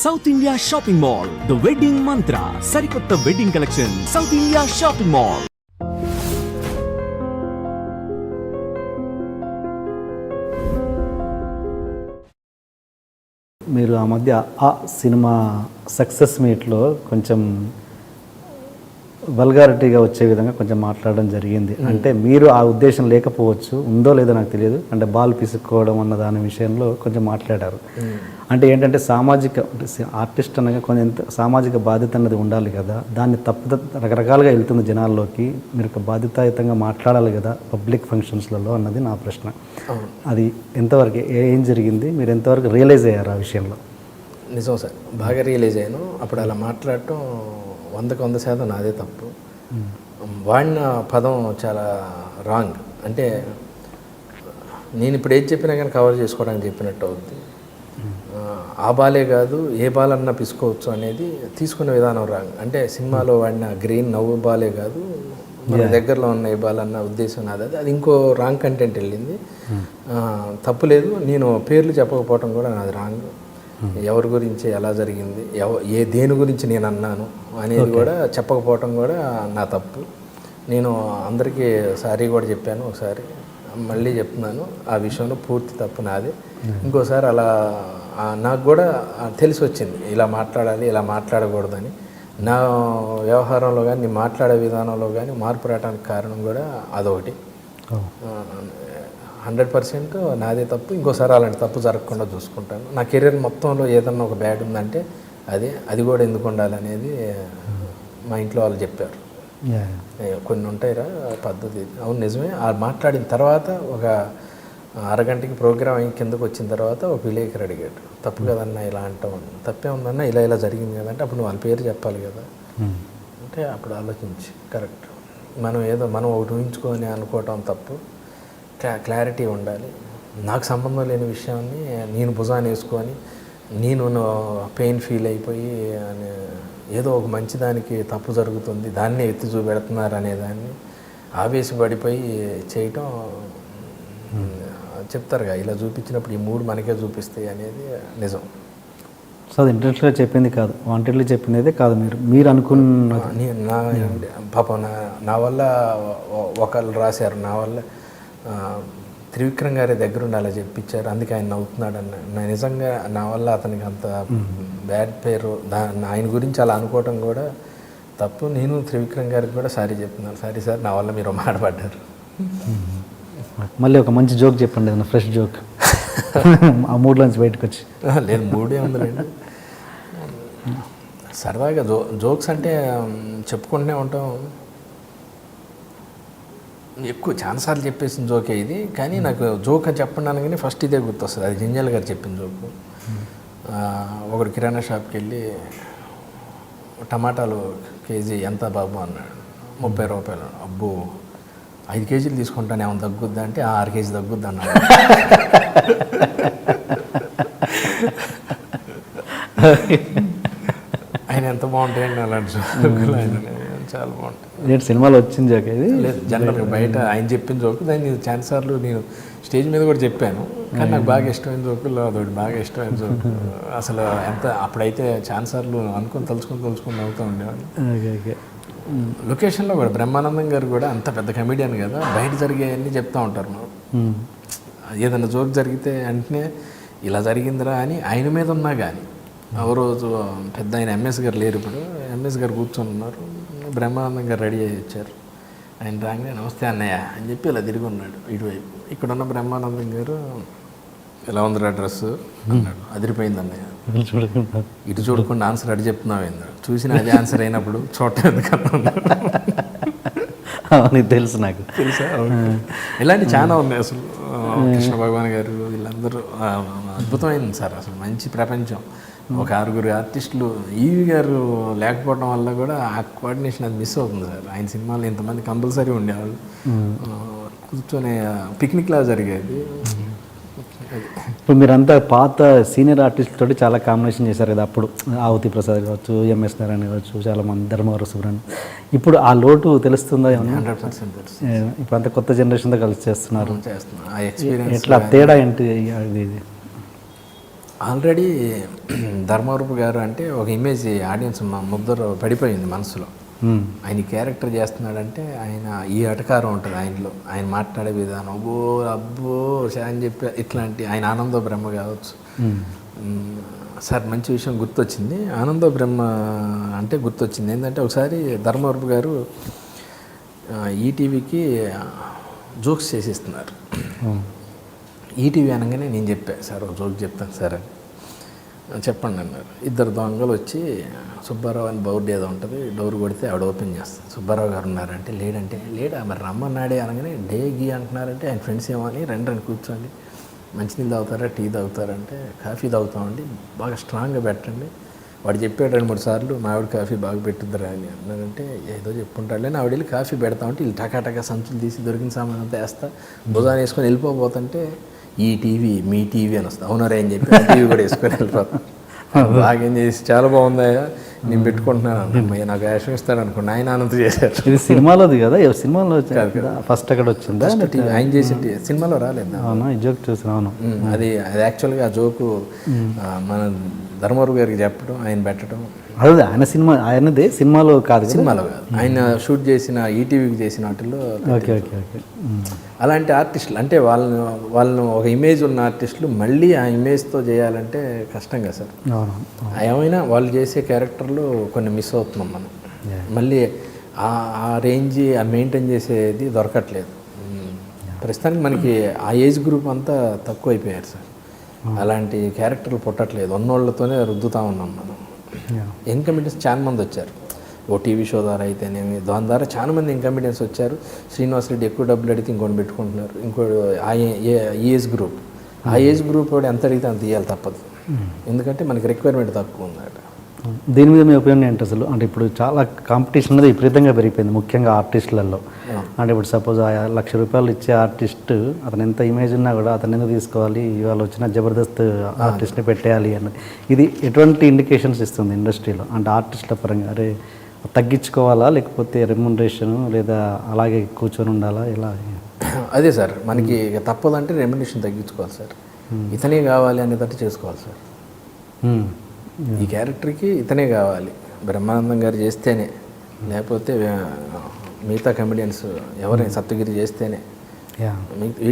South India shopping mall, the wedding మంత్ర, సరికొత్త wedding collection, south India shopping mall. మీరు ఆ మధ్య ఆ సినిమా సక్సెస్ మీట్లో కొంచెం వల్గారిటీగా వచ్చే విధంగా కొంచెం మాట్లాడడం జరిగింది. అంటే మీరు ఆ ఉద్దేశం లేకపోవచ్చు, ఉందో లేదో నాకు తెలియదు, అంటే బాల్ పిసుక్కోవడం అన్న దాని విషయంలో కొంచెం మాట్లాడారు. అంటే ఏంటంటే సామాజిక ఆర్టిస్ట్ అనగా కొంచెం సామాజిక బాధ్యత అన్నది ఉండాలి కదా, దాన్ని రకరకాలుగా వెళ్తుంది జనాల్లోకి, మీరు ఒక బాధ్యతాయుతంగా మాట్లాడాలి కదా పబ్లిక్ ఫంక్షన్స్లలో అన్నది నా ప్రశ్న. అది ఎంతవరకు ఏం జరిగింది, మీరు ఎంతవరకు రియలైజ్ అయ్యారు ఆ విషయంలో? నిజం సార్, బాగా రియలైజ్ అయ్యాను. అప్పుడు అలా మాట్లాడటం 100% నాదే తప్పు. వాడిన పదం చాలా రాంగ్. అంటే నేను ఇప్పుడు ఏది చెప్పినా కానీ కవర్ చేసుకోవడానికి చెప్పినట్టు అవుద్ది. ఆ బాలే కాదు, ఏ బాలన్నా పిసుకోవచ్చు అనేది తీసుకునే విధానం రాంగ్. అంటే సినిమాలో వాడిన గ్రీన్ నవ్వు బాలే కాదు, మన దగ్గరలో ఉన్న ఏ బాలన్న ఉద్దేశం నాది. అది ఇంకో రాంగ్ కంటెంట్ వెళ్ళింది. తప్పులేదు, నేను పేర్లు చెప్పకపోవటం కూడా నాది రాంగ్. ఎవరి గురించి ఎలా జరిగింది, దేని గురించి నేను అన్నాను అనేది కూడా చెప్పకపోవటం కూడా నా తప్పు. నేను అందరికీ సారీ కూడా చెప్పాను, ఒకసారి మళ్ళీ చెప్తున్నాను, ఆ విషయంలో పూర్తి తప్పు నాది. ఇంకోసారి అలా నాకు కూడా తెలిసి వచ్చింది, ఇలా మాట్లాడాలి, ఇలా మాట్లాడకూడదని. నా వ్యవహారంలో కానీ, నేను మాట్లాడే విధానంలో కానీ మార్పు రావడానికి కారణం కూడా అదొకటి. 100% నాదే తప్పు. ఇంకోసారి అలాంటి తప్పు జరగకుండా చూసుకుంటాను. నా కెరీర్ మొత్తంలో ఏదన్నా ఒక బ్యాడ్ ఉందంటే అది కూడా ఎందుకు ఉండాలనేది మా ఇంట్లో వాళ్ళు చెప్పారు. కొన్ని ఉంటాయిరా పద్ధతి. అవును నిజమే. ఆ మాట్లాడిన తర్వాత ఒక అరగంటకి ప్రోగ్రామ్ అయ్యి కిందకు వచ్చిన తర్వాత ఒక విలేకరు అడిగాడు, తప్పు కదన్నా ఇలా అంటాం, తప్పే ఉందన్నా, ఇలా జరిగింది కదంటే అప్పుడు నువ్వు వాళ్ళ పేరు చెప్పాలి కదా అంటే అప్పుడు ఆలోచించి కరెక్ట్, మనం ఒకటి ఊహించుకొని అనుకోవటం తప్పు. క్లారిటీ ఉండాలి. నాకు సంబంధం లేని విషయాన్ని నేను భుజాన్ని వేసుకొని నేను పెయిన్ ఫీల్ అయిపోయి ఏదో ఒక మంచిదానికి తప్పు జరుగుతుంది, దాన్నే ఎత్తి చూపెడుతున్నారు అనేదాన్ని ఆవేశపడిపోయి చేయటం. చెప్తారుగా, ఇలా చూపించినప్పుడు ఈ మూడు మనకే చూపిస్తాయి అనేది నిజం. సో అది ఇంట్రెస్ట్గా చెప్పింది కాదు, వాంటెడ్లీ చెప్పినదే కాదు, మీరు అనుకున్న పాపం నా వల్ల ఒకళ్ళు రాశారు, నా వల్ల త్రివిక్రమ్ గారి దగ్గరుండి అలా చెప్పించారు, అందుకే ఆయన నవ్వుతున్నాడు అన్న. నిజంగా నా వల్ల అతనికి అంత బ్యాడ్ పేరు, ఆయన గురించి అలా అనుకోవటం కూడా తప్పు. నేను త్రివిక్రమ్ గారికి కూడా సారీ చెప్తున్నాను, సారీ సార్, నా వల్ల మీరు మాట్లాడారు. మళ్ళీ ఒక మంచి జోక్ చెప్పండి, ఏదైనా ఫ్రెష్ జోక్ ఆ మూడ్లోంచి బయటకు వచ్చి. లేదు, మూడే ఉందండి. సరదాగా జోక్స్ అంటే చెప్పుకుంటూనే ఉంటాం. ఎక్కువ చాలాసార్లు చెప్పేసిన జోకే ఇది, కానీ నాకు జోక్ అని చెప్పండి కానీ ఫస్ట్ ఇదే గుర్తొస్తుంది. అది జింజల్ గారు చెప్పిన జోకు. ఒకడు కిరాణా షాప్కి వెళ్ళి టమాటాలు కేజీ ఎంత బాబు అన్నాడు. 30 రూపాయలు. అబ్బో 5 కేజీలు తీసుకుంటాను, ఏమైనా తగ్గుద్దా అంటే 6 కేజీ తగ్గుద్ది అన్నాడు. ఆయన ఎంత బాగుంటాయండి అలాంటి జోకులు, ఆయన చాలా బాగుంటాయి. సినిమాలో వచ్చిన జోక్ ఇది లేదు, జనరల్గా బయట ఆయన చెప్పిన జోకు. దాన్ని చాలా సార్లు నేను స్టేజ్ మీద కూడా చెప్పాను, కానీ నాకు బాగా ఇష్టమైన జోకుల్లో అదొకటి బాగా ఇష్టమైన జోకు. అసలు ఎంత అప్పుడైతే చాలా సార్లు తలుచుకొని నవ్వుతూ ఉండేవాళ్ళు. లొకేషన్లో కూడా బ్రహ్మానందం గారు కూడా అంత పెద్ద కమెడియన్ కదా, బయట జరిగేవన్నీ చెప్తూ ఉంటారు. ఏదైనా జోక్ జరిగితే వెంటనే ఇలా జరిగిందిరా అని ఆయన మీద ఉన్నా కానీ, ఓ రోజు పెద్ద ఆయన ఎంఎస్ గారు లేరు, ఇప్పుడు ఎంఎస్ గారు కూర్చొని ఉన్నారు, బ్రహ్మానందం గారు రెడీ అయ్యి వచ్చారు. ఆయన రాగానే నమస్తే అన్నయ్య అని చెప్పి ఇలా తిరిగి ఉన్నాడు ఇటువైపు. ఇక్కడున్న బ్రహ్మానందం గారు ఎలా ఉందిరా డ్రెస్ అన్నాడు. అదిరిపోయింది అన్నయ్య. ఇటు చూడకుండా ఆన్సర్ అడిగి చెప్తున్నావు ఏందాడు. చూసిన అదే ఆన్సర్ అయినప్పుడు చూడటం ఎందుకన్నా నీకు తెలుసు, నాకు తెలుసా. ఇలాంటి చాలా ఉన్నాయి అసలు. కృష్ణ భగవాన్ గారు వీళ్ళందరూ అద్భుతమైంది సార్, అసలు మంచి ప్రపంచం. ఒక 6 ఆర్టిస్టులు, ఈవి గారు లేకపోవడం వల్ల కూడా ఆ కోఆర్డినేషన్ అది మిస్ అవుతుంది సార్. ఆయన సినిమాలో ఇంతమంది కంపల్సరీ ఉండేవాళ్ళు, కూర్చొని పిక్నిక్లా జరిగేది. ఇప్పుడు మీరంతా పాత సీనియర్ ఆర్టిస్ట్ తోటి చాలా కాంబినేషన్ చేశారు కదా, అప్పుడు ఆవతి ప్రసాద్ కావచ్చు, ఎంఎస్ నారాయణ కావచ్చు, చాలామంది, ధర్మవర సుబ్రహ్మణ్యం. ఇప్పుడు ఆ లోటు తెలుస్తుందా? 100% తెలుస్తుంది. ఇప్పుడు అంతా కొత్త జనరేషన్తో కలిసి చేస్తున్నారు. ఎట్లా తేడా ఏంటి? ఇది ఆల్రెడీ ధర్మవరపు గారు అంటే ఒక ఇమేజ్ ఆడియన్స్ ముద్దరు పడిపోయింది మనసులో. ఆయన క్యారెక్టర్ చేస్తున్నాడంటే ఆయన ఈ అటకారం ఉంటుంది ఆయనలో, ఆయన మాట్లాడే విధానం అబ్బో అబ్బో అని చెప్పి ఇట్లాంటి ఆయన ఆనందో బ్రహ్మ కావచ్చు. సార్ మంచి విషయం గుర్తొచ్చింది, ఆనందో బ్రహ్మ అంటే గుర్తొచ్చింది. ఏంటంటే ఒకసారి ధర్మవరపు గారు ఈటీవీకి జోక్స్ చేసిస్తున్నారు. ఈటీవీ అనగానే నేను చెప్పాను, సార్ ఒక జోక్ చెప్తాను సార్ అని. చెప్పండి అన్నారు. ఇద్దరు దొంగలు వచ్చి సుబ్బారావు అని బోర్డు ఏదో ఉంటుంది, డోర్ కొడితే ఆవిడ ఓపెన్ చేస్తుంది. సుబ్బారావు గారు ఉన్నారంటే లేడంటే లేడా, మరి రమ్మన్నాడే అనగానే డే గీ అంటున్నారంటే ఆయన ఫ్రెండ్స్ ఏమో అని రండి కూర్చోండి, మంచినీళ్ళు తాగుతారా టీ తాగుతారంటే కాఫీ తాగుతామండి, బాగా స్ట్రాంగ్గా పెట్టండి. వాడు చెప్పాడు 2-3 సార్లు మా ఆవిడ కాఫీ బాగా పెట్టుద్దిరా అని అన్నారంటే ఏదో చెప్పుంటాడులే. ఆవిడ వెళ్ళి కాఫీ పెడతామంటే వీళ్ళు టకాటకా సంచులు తీసి దొరికిన సామాన్ అంతా వేస్తా భుజాన్ని వేసుకొని వెళ్ళిపోతుంటే ఈ టీవీ మీ టీవీ అని వస్తుంది. అవునరే అని చెప్పి టీవీ కూడా వేసుకొని వెళ్ళిపోతాం. బాగా ఏం చేసి చాలా బాగుందయ్యా నేను పెట్టుకుంటున్నాను అన్నయ్య, నాకు వేషం ఇస్తాడు అనుకోండి. ఆయన ఆనందం చేశారు. ఇది సినిమాలోది కదా, సినిమాలో ఫస్ట్ అక్కడ వచ్చిందా? ఆయన చేసి సినిమాలో రాలేదు. అవునా, ఈ జోక్ చూసినా. అది యాక్చువల్గా ఆ జోకు మన ధర్మవరపు గారికి చెప్పడం, ఆయన పెట్టడం. అదే ఆయన సినిమా, ఆయనదే సినిమాలో కాదు, సినిమాలో కాదు, ఆయన షూట్ చేసిన ఈటీవీకి చేసిన వాటిల్లో. Okay okay okay. అలాంటి ఆర్టిస్టులు అంటే వాళ్ళను ఒక ఇమేజ్ ఉన్న ఆర్టిస్టులు మళ్ళీ ఆ ఇమేజ్తో చేయాలంటే కష్టం కదా సార్. ఏమైనా వాళ్ళు చేసే క్యారెక్టర్లు కొన్ని మిస్ అవుతున్నాం మనం. మళ్ళీ ఆ రేంజ్ ఆ మెయింటైన్ చేసేది దొరకట్లేదు ప్రస్తుతానికి. మనకి ఆ ఏజ్ గ్రూప్ అంతా తక్కువ అయిపోయారు సార్. అలాంటి క్యారెక్టర్లు పుట్టట్లేదు, ఉన్నోళ్ళతోనే రుద్దుతూ ఉన్నాం మనం. యంగ్ కమిడియన్స్ చాలా మంది వచ్చారు, ఓ టీవీ షో ద్వారా అయితేనేమి, దాని ద్వారా చాలా మంది యంగ్ కమిడియన్స్ వచ్చారు. శ్రీనివాస్ రెడ్డి ఎక్కువ డబ్బులు అడిగితే ఇంకొని పెట్టుకుంటున్నారు. ఇంకోటి ఏజ్ గ్రూప్, ఆ ఏజ్ గ్రూప్ వాడు ఎంత అడిగితే అంత ఇవ్వాలి తప్పదు, ఎందుకంటే మనకి రిక్వైర్మెంట్ తక్కువ ఉందట. దీని మీద మీ ఒపీనియన్ ఏంటి అసలు? అంటే ఇప్పుడు చాలా కాంపిటీషన్ అనేది విపరీతంగా పెరిగిపోయింది, ముఖ్యంగా ఆర్టిస్టులలో. అంటే ఇప్పుడు సపోజ్ ₹1,00,000 ఇచ్చే ఆర్టిస్ట్ అతను ఎంత ఇమేజ్ ఉన్నా కూడా అతను ఎందుకు తీసుకోవాలి, ఇవాళ వచ్చిన జబర్దస్త్ ఆర్టిస్ట్ని పెట్టేయాలి అన్నది, ఇది ఎటువంటి ఇండికేషన్స్ ఇస్తుంది ఇండస్ట్రీలో? అంటే ఆర్టిస్టుల పరంగా అరే తగ్గించుకోవాలా, లేకపోతే రెమ్యునరేషన్, లేదా అలాగే కూర్చొని ఉండాలా, ఇలా? అదే సార్, మనకి తప్పదంటే రెమ్యునరేషన్ తగ్గించుకోవాలి సార్. ఇతనే కావాలి అనేటట్టు చేసుకోవాలి సార్. ఈ క్యారెక్టర్కి ఇతనే కావాలి, బ్రహ్మానందం గారు చేస్తేనే, లేకపోతే మిగతా కమెడియన్స్ ఎవరైనా సప్తగిరి చేస్తేనే,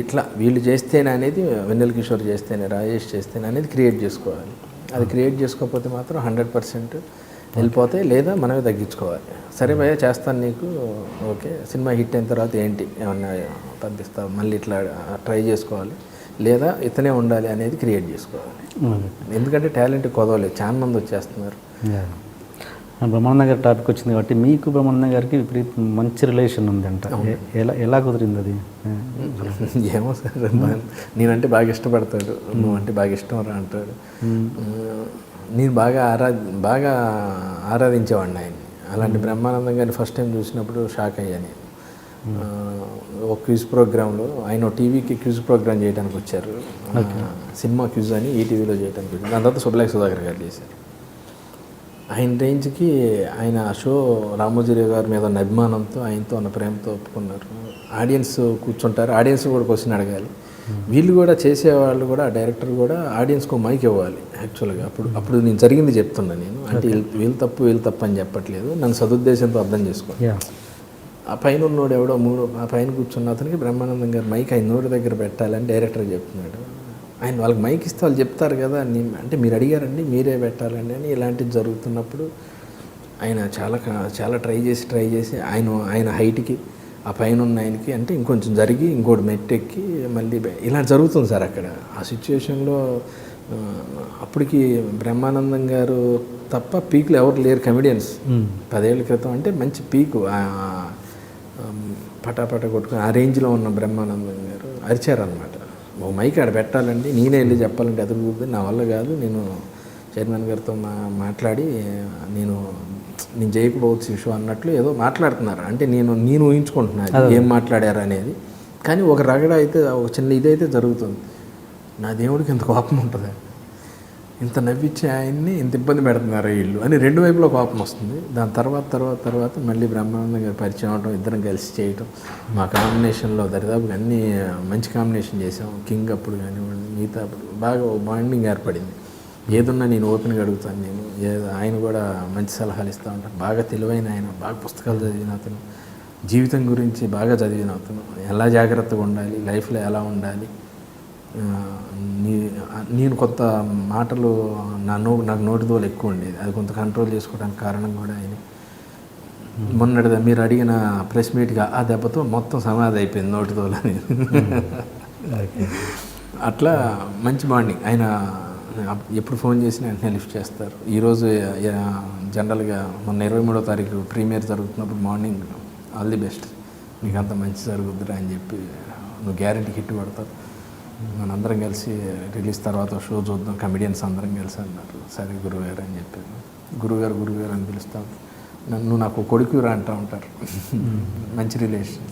ఇట్లా వీళ్ళు చేస్తేనే అనేది, వెన్నెల కిషోర్ చేస్తేనే, రాజేష్ చేస్తేనే అనేది క్రియేట్ చేసుకోవాలి. అది క్రియేట్ చేసుకోకపోతే మాత్రం 100% వెళ్ళిపోతే, లేదా మనమే తగ్గించుకోవాలి. సరే భయ్య చేస్తాను నీకు, ఓకే, సినిమా హిట్ అయిన తర్వాత ఏంటి ఏమన్నా పంపిస్తావు, మళ్ళీ ఇట్లా ట్రై చేసుకోవాలి, లేదా ఇతనే ఉండాలి అనేది క్రియేట్ చేసుకోవాలి. ఎందుకంటే టాలెంట్ కొదవలేదు, చాలా మంది వచ్చేస్తున్నారు. బ్రహ్మానందం గారి టాపిక్ వచ్చింది కాబట్టి, మీకు బ్రహ్మానందం గారికి మంచి రిలేషన్ ఉందంట, ఎలా కుదిరింది అది? ఏమో సార్, నేనంటే బాగా ఇష్టపడతాడు, నువ్వంటే బాగా ఇష్టం రా అంటాడు. నేను బాగా ఆరాధించేవాడిని ఆయన్ని. అలాంటి బ్రహ్మానందం గారిని ఫస్ట్ టైం చూసినప్పుడు షాక్ అయ్యాను. ఒక క్విజ్ ప్రోగ్రాంలో ఆయన టీవీకి క్విజ్ ప్రోగ్రామ్ చేయడానికి వచ్చారు, సినిమా క్విజ్ అని ఈటీవీలో చేయడానికి వచ్చారు. దాని తర్వాత సుబ్బలక్ష్మి సుధాకర్ గారు చేశారు. ఆయన రేంజ్కి ఆయన షో రామోజీరావు గారి మీద ఉన్న అభిమానంతో, ఆయనతో ఉన్న ప్రేమతో ఒప్పుకున్నారు. ఆడియన్స్ కూర్చుంటారు, ఆడియన్స్ కూడా క్వశ్చన్ అడగాలి. వీళ్ళు కూడా చేసేవాళ్ళు కూడా, ఆ డైరెక్టర్ కూడా ఆడియన్స్కి ఒక మైక్ ఇవ్వాలి యాక్చువల్గా. అప్పుడు నేను జరిగింది చెప్తున్నాను నేను, అంటే వీళ్ళు తప్పు అని చెప్పట్లేదు, నన్ను సదుద్దేశంతో అర్థం చేసుకోండి. ఆ పైన ఉన్నోడు ఎవడో ఆ పైన కూర్చున్న అతనికి బ్రహ్మానందం గారు మైక్ ఆయన నోటి దగ్గర పెట్టాలని డైరెక్టర్ చెప్తున్నాడు. ఆయన వాళ్ళకి మైక్ ఇస్తే వాళ్ళు చెప్తారు కదా, అంటే మీరు అడిగారండి మీరే పెట్టాలండి అని. ఇలాంటివి జరుగుతున్నప్పుడు ఆయన చాలా ట్రై చేసి ఆయన హైట్కి, ఆ పైన ఉన్న ఆయనకి అంటే ఇంకొంచెం జరిగి ఇంకోటి మెట్టెక్కి మళ్ళీ ఇలా జరుగుతుంది సార్ అక్కడ. ఆ సిచ్యువేషన్లో అప్పటికి బ్రహ్మానందం గారు తప్ప పీక్లు ఎవరు లేరు కమెడియన్స్. 10 ఏళ్ల క్రితం అంటే మంచి పీకు, పటాపట కొట్టుకుని ఆ రేంజ్లో ఉన్న బ్రహ్మానందం గారు అరిచారనమాట. ఓ మైక్ ఆడ పెట్టాలండి, నేనే వెళ్ళి చెప్పాలంటే ఎదురుగుతుంది, నా వల్ల కాదు, నేను చైర్మన్ గారితో మాట్లాడి నేను చేయకపోవచ్చు ఇష్యూ అన్నట్లు ఏదో మాట్లాడుతున్నారు. అంటే నేను ఊహించుకుంటున్నాను ఏం మాట్లాడారు అనేది. కానీ ఒక రగడ అయితే, ఒక చిన్న ఇదైతే జరుగుతుంది. నా దేవుడికి ఎంత కోపం ఉంటుంది, ఇంత నవ్వించి ఆయన్ని ఇంత ఇబ్బంది పెడుతున్నారు వీళ్ళు అని 2 వైపులో కోపం వస్తుంది. దాని తర్వాత మళ్ళీ బ్రహ్మానందం గారు పరిచయం అవడం, ఇద్దరం కలిసి చేయటం, మా కాంబినేషన్లో దరిదాపుగా అన్నీ మంచి కాంబినేషన్ చేసాం. కింగ్ అప్పుడు కానివ్వండి, మిగతా అప్పుడు బాగా బాండింగ్ ఏర్పడింది. ఏదున్నా నేను ఓపెన్గా అడుగుతాను. నేను ఆయన కూడా మంచి సలహాలు ఇస్తూ ఉంటాను. బాగా తెలివైన ఆయన, బాగా పుస్తకాలు చదివిన అతను, జీవితం గురించి బాగా చదివిన అతను, ఎలా జాగ్రత్తగా ఉండాలి, లైఫ్లో ఎలా ఉండాలి. నేను కొంత మాటలు నాకు నోటిదోలు ఎక్కువ ఉండేది, అది కొంత కంట్రోల్ చేసుకోవడానికి కారణం కూడా ఆయన. మొన్నటిదా మీరు అడిగిన ప్రెస్ మీట్గా ఆ దెబ్బతో మొత్తం సమాధి అయిపోయింది నోటిదోలు అని. అట్లా మంచి బాండింగ్. ఆయన ఎప్పుడు ఫోన్ చేసినా వెంటనే లిఫ్ట్ చేస్తారు. ఈరోజు జనరల్గా మొన్న 23వ తారీఖు ప్రీమియర్ జరుగుతున్నప్పుడు మార్నింగ్ ఆల్ ది బెస్ట్, నీకు అంత మంచి జరుగుద్దిరా అని చెప్పి, నువ్వు గ్యారెంటీ హిట్ పడతావు, మనందరం కలిసి రిలీజ్ తర్వాత షో చూద్దాం కమెడియన్స్ అందరం కలిసి అన్నారు. సరే గురుగారు అని చెప్పాను. గురుగారు అని పిలుస్తాను. నన్ను నాకు కొడుకురా అంటూ ఉంటారు. మంచి రిలేషన్.